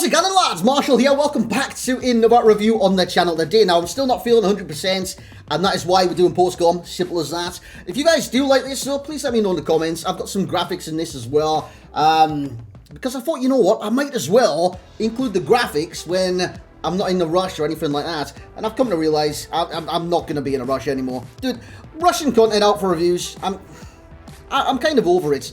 it going, lads? Marshall here. Welcome back to another review on the channel today. Now, I'm still not feeling 100%, and that is why we're doing post-com. Simple as that. If you guys do like this, so please let me know in the comments. I've got some graphics in this as well, because I thought, you know what, I might as well include the graphics when I'm not in a rush or anything like that. And I've come to realise I'm not going to be in a rush anymore. Dude, rushing content out for reviews, I'm kind of over it.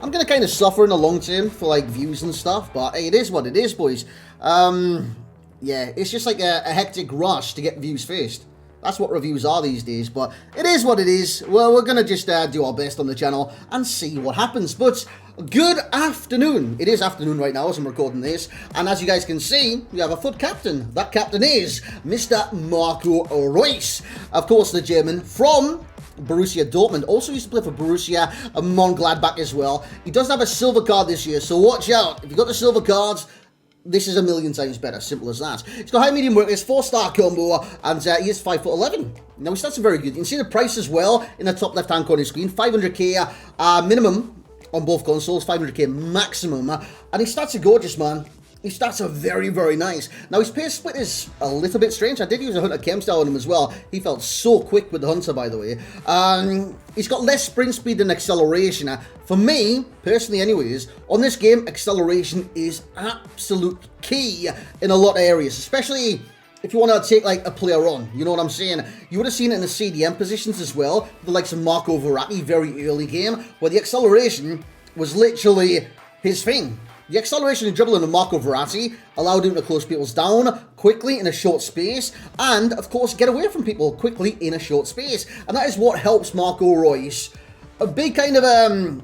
I'm gonna kind of suffer in the long term for like views and stuff, but hey, it is what it is, boys. Yeah, it's just like a hectic rush to get views first. That's what reviews are these days, but it is what it is. Well, we're gonna just do our best on the channel and see what happens. But good afternoon. It is afternoon right now as I'm recording this, and as you guys can see, we have a FUT captain. That captain is Mr. Marco Reus, of course, the German from Borussia Dortmund. Also used to play for Borussia Mönchengladbach as well. He does have a silver card this year, so watch out. If you've got the silver cards, this is a million times better. Simple as that. He's got high medium work, it's 4-star combo, and he is 5'11". Now his stats are very good. You can see the price as well in the top left hand corner of the screen. 500k minimum on both consoles, 500k maximum, and his stats are gorgeous, man. His stats are very, very nice. Now, his pace split is a little bit strange. I did use a Hunter Chem style on him as well. He felt so quick with the Hunter, by the way. He's got less sprint speed than acceleration. For me, personally anyways, on this game, acceleration is absolute key in a lot of areas, especially if you want to take like a player on, you know what I'm saying? You would have seen it in the CDM positions as well, the likes of Marco Verratti, very early game, where the acceleration was literally his thing. The acceleration and dribbling of Marco Verratti allowed him to close people's down quickly in a short space, and of course get away from people quickly in a short space. And that is what helps Marco Reus be kind of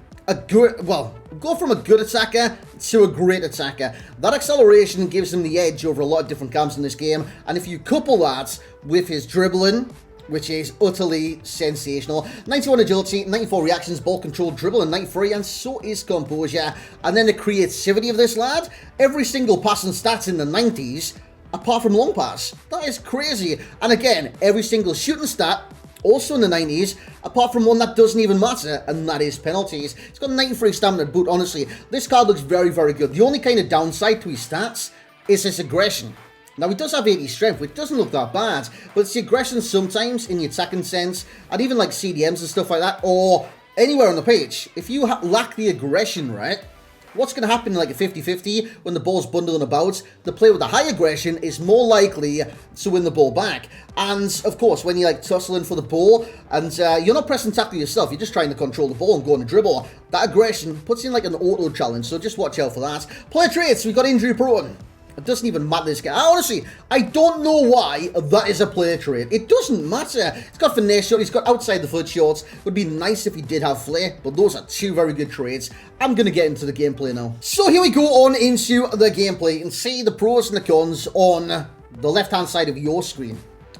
go from a good attacker to a great attacker. That acceleration gives him the edge over a lot of different camps in this game, and if you couple that with his dribbling, which is utterly sensational. 91 agility, 94 reactions, ball control, dribble, and 93, and so is composure. And then the creativity of this lad, every single passing stats in the 90s, apart from long pass. That is crazy. And again, every single shooting stat, also in the 90s, apart from one that doesn't even matter, and that is penalties. It's got 93 stamina boot, honestly. This card looks very, very good. The only kind of downside to his stats is his aggression. Now, he does have 80 strength, which doesn't look that bad, but it's the aggression sometimes in the attacking sense, and even like CDMs and stuff like that, or anywhere on the pitch. If you lack the aggression, right, what's going to happen in like a 50-50 when the ball's bundling about? The player with the high aggression is more likely to win the ball back. And, of course, when you're like tussling for the ball, and you're not pressing tackle yourself, you're just trying to control the ball and go on a dribble, that aggression puts in like an auto challenge, so just watch out for that. Player traits, we've got injury prone. It doesn't even matter this guy. Honestly, I don't know why that is a player trait. It doesn't matter. He's got finesse shot, he's got outside the foot shots. Would be nice if he did have flair, but those are two very good traits. I'm going to get into the gameplay now. So here we go on into the gameplay. You can see the pros and the cons on the left-hand side of your screen.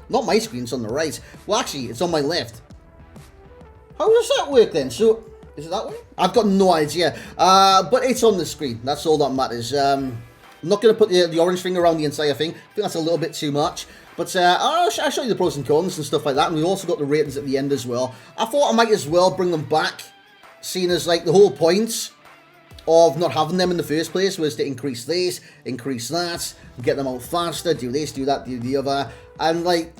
Not my screen, it's on the right. Well, actually, it's on my left. How does that work then? So, is it that way? I've got no idea. But it's on the screen. That's all that matters. I'm not going to put the orange thing around the entire thing. I think that's a little bit too much. But I'll show you the pros and cons and stuff like that. And we've also got the ratings at the end as well. I thought I might as well bring them back, seeing as like the whole point of not having them in the first place was to increase this, increase that, get them out faster, do this, do that, do the other. And like,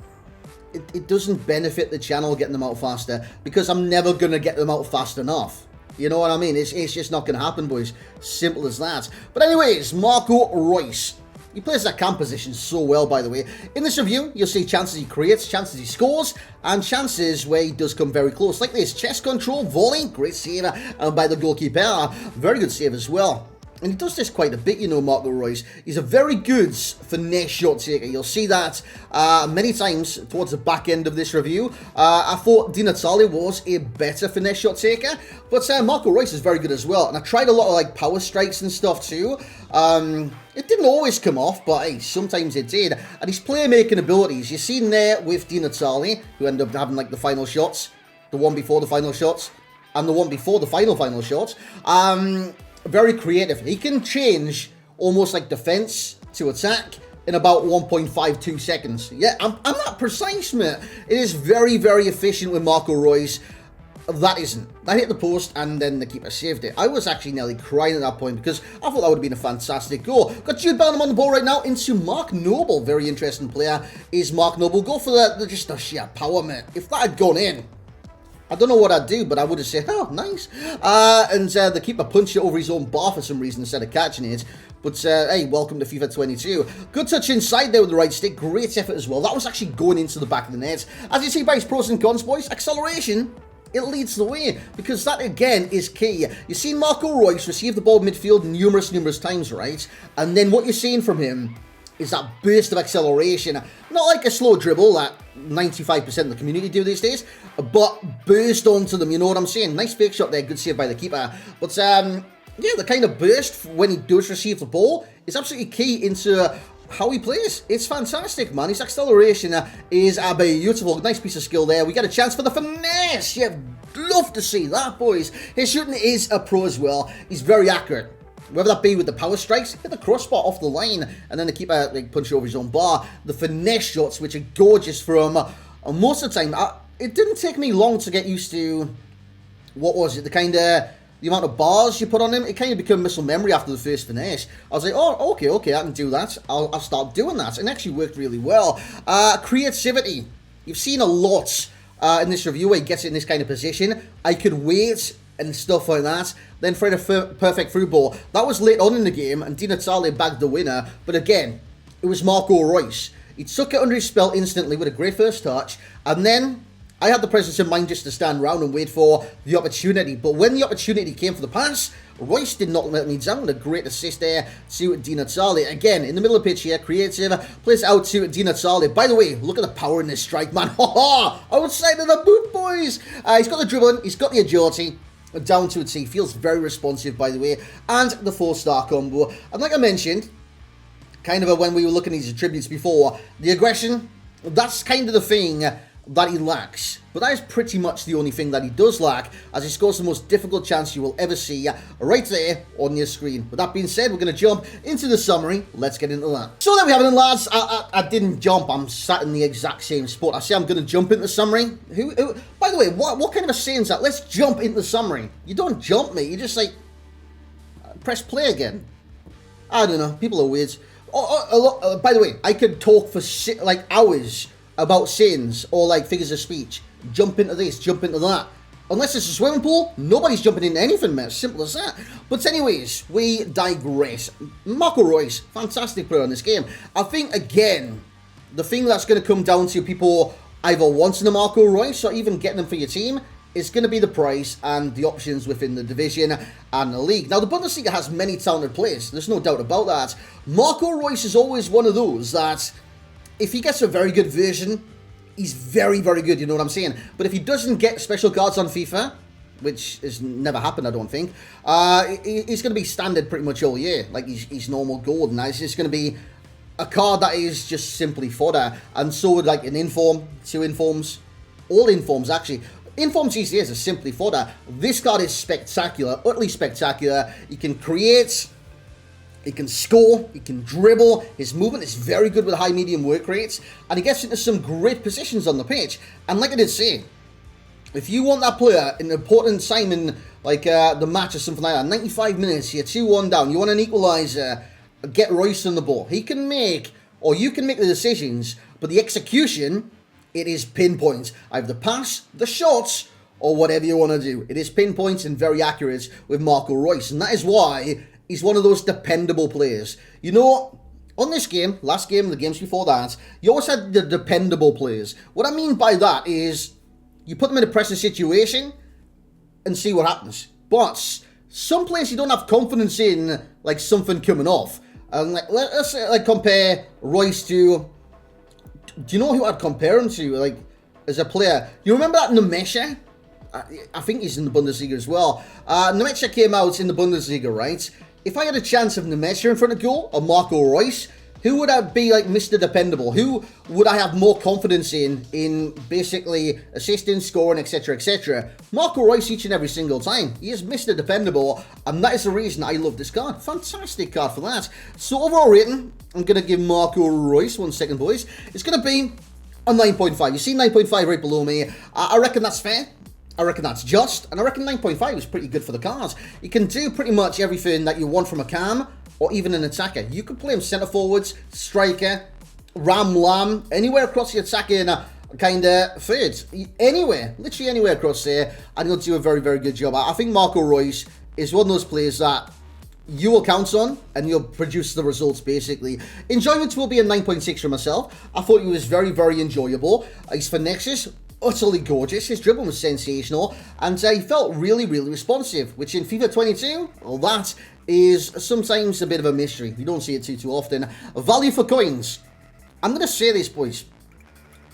it doesn't benefit the channel getting them out faster, because I'm never going to get them out fast enough. You know what I mean? It's just not going to happen, boys. Simple as that. But anyways, Marco Reus. He plays that cam position so well, by the way. In this review, you'll see chances he creates, chances he scores, and chances where he does come very close. Like this, chest control, volley, great save, and by the goalkeeper, very good save as well. And he does this quite a bit, you know, Marco Reus. He's a very good finesse shot taker. You'll see that many times towards the back end of this review. I thought Di Natale was a better finesse shot taker, but Marco Reus is very good as well. And I tried a lot of like power strikes and stuff too. It didn't always come off, but hey, sometimes it did. And his playmaking abilities, you've seen there with Di Natale, who ended up having like the final shots, the one before the final shots, and the one before the final shots. Very creative. He can change almost like defense to attack in about 1.52 seconds. Yeah, I'm that precise, mate. It is very, very efficient with Marco Reus. that isn't. That hit the post, and then the keeper saved it. I was actually nearly crying at that point because I thought that would have been a fantastic goal. Got Jude Bellingham on the ball right now into Mark Noble. Very interesting player is Mark Noble. Go for just the sheer power, mate. If that had gone in, I don't know what I'd do, but I would have said, oh, nice. And the keeper punched it over his own bar for some reason instead of catching it. But, hey, welcome to FIFA 22. Good touch inside there with the right stick. Great effort as well. That was actually going into the back of the net. As you see by his pros and cons, boys, acceleration, it leads the way. Because that, again, is key. You've seen Marco Reus receive the ball midfield numerous times, right? And then what you're seeing from him is that burst of acceleration. Not like a slow dribble that 95% of the community do these days, but burst onto them, you know what I'm saying? Nice fake shot there, good save by the keeper. But, yeah, the kind of burst when he does receive the ball is absolutely key into how he plays. It's fantastic, man. His acceleration is beautiful. Nice piece of skill there. We get a chance for the finesse. Yeah, love to see that, boys. His shooting is a pro as well. He's very accurate. Whether that be with the power strikes, hit the crossbar off the line, and then the keeper punch over his own bar. The finesse shots, which are gorgeous from most of the time. It didn't take me long to get used to, what was it, the amount of bars you put on him. It kind of became muscle memory after the first finesse. I was like, oh, okay, I can do that. I'll start doing that. And it actually worked really well. Creativity. You've seen a lot in this review where he gets it in this kind of position. I could wait and stuff like that. Then Fred a perfect through ball. That was late on in the game, and Di Natale bagged the winner. But again, it was Marco Reus. He took it under his spell instantly with a great first touch, and then I had the presence of mind just to stand around and wait for the opportunity. But when the opportunity came for the pass, Reus did not let me down with a great assist there to Di Natale. Again, in the middle of the pitch here, creative, plays out to Di Natale. By the way, look at the power in this strike, man. Ha ha! Outside of the boot, boys! He's got the dribbling, he's got the agility. Down to a T. Feels very responsive, by the way. And the 4-star combo. And like I mentioned, kind of when we were looking at his attributes before, the aggression, that's kind of the thing that he lacks. But that is pretty much the only thing that he does lack, as he scores the most difficult chance you will ever see right there on your screen. With that being said, we're going to jump into the summary. Let's get into that. So there we have it then, lads. I didn't jump. I'm sat in the exact same spot. I say I'm going to jump into the summary. By the way, what kind of a saying is that? Let's jump into the summary. You don't jump me. You just like press play again. I don't know. People are weird. By the way, I could talk for like hours about sayings or like figures of speech. Jump into this, jump into that. Unless it's a swimming pool, nobody's jumping into anything, mate. Simple as that. But anyways, we digress. Marco Reus, fantastic player in this game. I think, again, the thing that's going to come down to people either wanting a Marco Reus or even getting them for your team is going to be the price and the options within the division and the league. Now, the Bundesliga has many talented players. There's no doubt about that. Marco Reus is always one of those that, if he gets a very good version, he's very, very good, you know what I'm saying? But if he doesn't get special cards on FIFA, which has never happened, I don't think, he's going to be standard pretty much all year. Like, he's normal gold, and it's just going to be a card that is just simply fodder. And so would, like, an inform, 2 informs, all informs, actually. Informs these days are simply fodder. This card is spectacular, utterly spectacular. He can create, he can score, he can dribble, his movement is very good with high medium work rates, and he gets into some great positions on the pitch. And like I did say, if you want that player in an important time in like the match or something like that, 95 minutes, you're 2-1 down, you want an equaliser, get Reus on the ball. He can make, or you can make the decisions, but the execution, it is pinpoint. Either the pass, the shots, or whatever you want to do. It is pinpoint and very accurate with Marco Reus, and that is why he's one of those dependable players. You know, on this game, last game, the games before that, you always had the dependable players. What I mean by that is, you put them in a pressing situation and see what happens. But some players you don't have confidence in, like something coming off. And like, let's like compare Reus to, do you know who I'd compare him to, like, as a player? You remember that Nemesha? I think he's in the Bundesliga as well. Nemesha came out in the Bundesliga, right? If I had a chance of Nemesha in front of goal or Marco Reus, who would I be like Mr. Dependable? Who would I have more confidence in basically assisting, scoring, etc., etc.? Marco Reus each and every single time. He is Mr. Dependable, and that is the reason I love this card. Fantastic card for that. So overall rating, I'm going to give Marco Reus, 1 second, boys. It's going to be a 9.5. You see 9.5 right below me. I reckon that's fair. I reckon that's just, and I reckon 9.5 is pretty good for the cards. You can do pretty much everything that you want from a cam, or even an attacker. You could play him centre forwards, striker, ram, lamb, anywhere across the attacking kind of thirds. Anywhere, literally anywhere across there, and he'll do a very, very good job. I think Marco Reus is one of those players that you will count on, and you'll produce the results, basically. Enjoyment will be a 9.6 for myself. I thought he was very, very enjoyable. His finesse, utterly gorgeous. His dribble was sensational, and he felt really, really responsive, which in FIFA 22, well, that is sometimes a bit of a mystery. You don't see it too often. Value for coins. I'm going to say this, boys.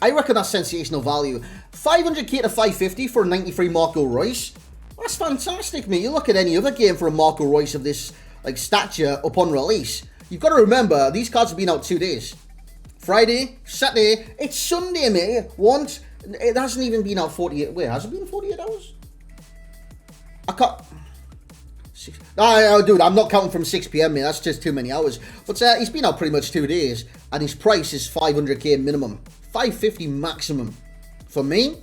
I reckon that's sensational value. 500k to 550 for a 93 Marco Reus. That's fantastic, mate. You look at any other game for a Marco Reus of this like stature upon release. You've got to remember, these cards have been out 2 days. Friday, Saturday, it's Sunday, mate. Once, it hasn't even been out 48, wait, has it been 48 hours? I can't, dude, I'm not counting from 6 PM, mate, that's just too many hours. But he's been out pretty much 2 days, and his price is 500k minimum, 550 maximum. For me,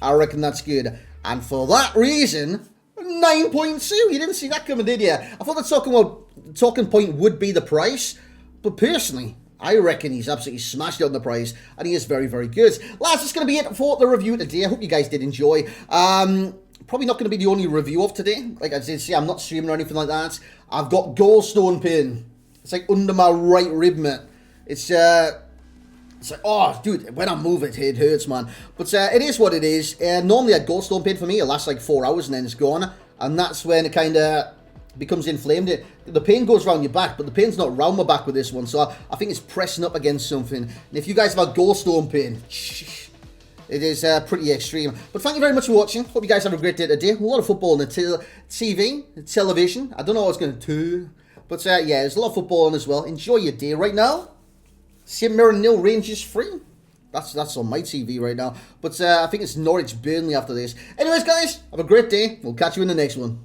I reckon that's good. And for that reason, 9.2. You didn't see that coming, did you? I thought the talking point would be the price. But personally, I reckon he's absolutely smashed it on the price. And he is very, very good. Lads, that's going to be it for the review today. I hope you guys did enjoy. Probably not going to be the only review of today. Like I did say, I'm not streaming or anything like that. I've got gallstone pain. It's like under my right rib, mate. It's like, oh, dude, when I move it hurts, man. But it is what it is. Normally a gallstone pain for me, it lasts like 4 hours and then it's gone. And that's when it kind of becomes inflamed. The pain goes around your back, but the pain's not round my back with this one. So I think it's pressing up against something. And if you guys have a gallstone pain, it is pretty extreme. But thank you very much for watching. Hope you guys have a great day today. A lot of football on the television. I don't know what it's going to do. But yeah, there's a lot of football on as well. Enjoy your day right now. St Mirren 0, Rangers 3. That's on my TV right now. But I think it's Norwich Burnley after this. Anyways, guys, have a great day. We'll catch you in the next one.